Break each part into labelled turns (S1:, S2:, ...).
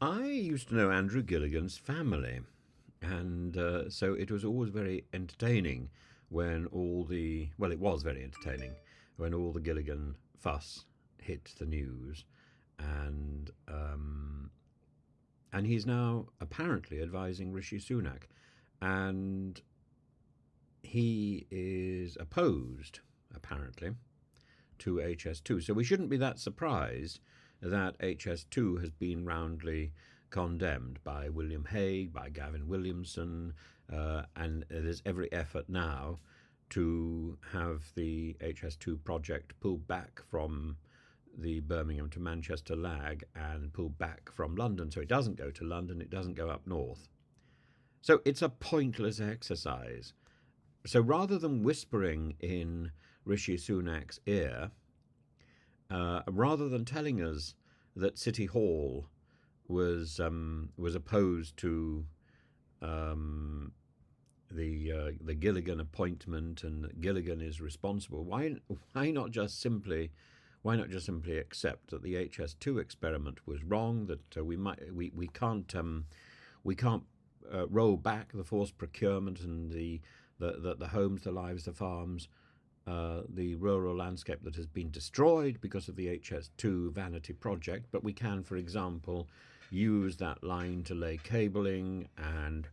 S1: I used to know Andrew Gilligan's family, and so it was always very entertaining when it was very entertaining when all the Gilligan fuss hit the news, and and he's now apparently advising Rishi Sunak, and he is opposed apparently to HS2. So we shouldn't be that surprised that HS2 has been roundly condemned by William Hague, by Gavin Williamson, and there's every effort now to have the HS2 project pulled back from the Birmingham to Manchester lag and pulled back from London. So it doesn't go to London, it doesn't go up north. So it's a pointless exercise. So rather than whispering in Rishi Sunak's ear, rather than telling us that City Hall was opposed to the Gilligan appointment and that Gilligan is responsible, why not just simply accept that the HS2 experiment was wrong, that we can't roll back the forced procurement and the homes, the lives, the farms, the rural landscape that has been destroyed because of the HS2 vanity project, but we can, for example, use that line to lay cabling, and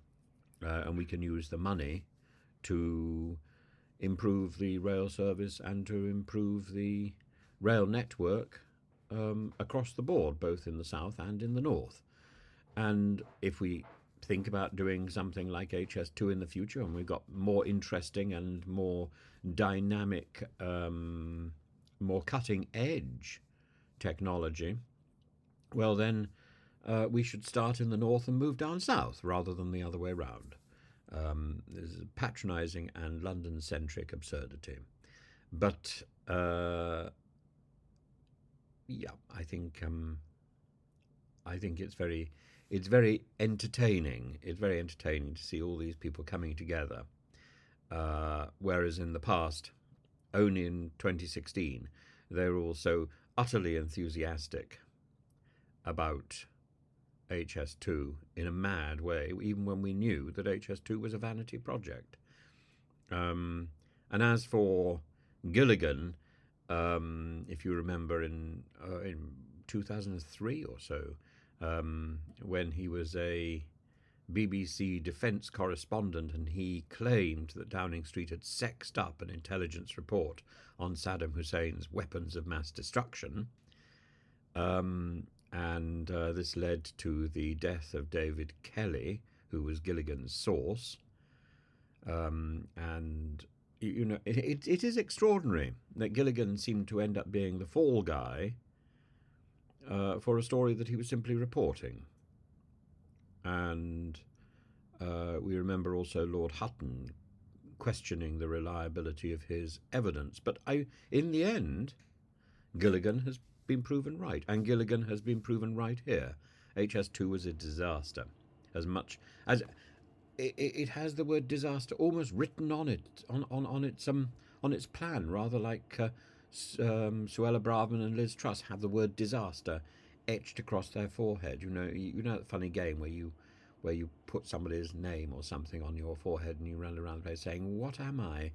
S1: we can use the money to improve the rail service and to improve the rail network across the board, both in the south and in the north. And if we think about doing something like HS2 in the future, and we've got more interesting and more dynamic, more cutting edge technology, well, then we should start in the north and move down south rather than the other way around. This is patronising and London-centric absurdity. But yeah, I think it's very entertaining. It's very entertaining to see all these people coming together. Whereas in the past, only in 2016, they were all so utterly enthusiastic about HS2 in a mad way, even when we knew that HS2 was a vanity project. And as for Gilligan, if you remember in 2003 or so, when he was a BBC defence correspondent, and he claimed that Downing Street had sexed up an intelligence report on Sadaam Hussein's weapons of mass destruction. And this led to the death of David Kelly, who was Gilligan's source. And it is extraordinary that Gilligan seemed to end up being the fall guy for a story that he was simply reporting. And we remember also Lord Hutton questioning the reliability of his evidence. But in the end, Gilligan has been proven right, and Gilligan has been proven right here. HS2 was a disaster, as much as it has the word disaster almost written on it, on its plan, rather like Suella Braverman and Liz Truss have the word disaster etched across their forehead. You know that funny game where you put somebody's name or something on your forehead and you run around the place saying, "What am I?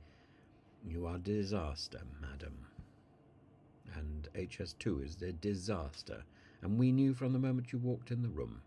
S1: You are disaster, madam." And HS2 is the disaster, and we knew from the moment you walked in the room.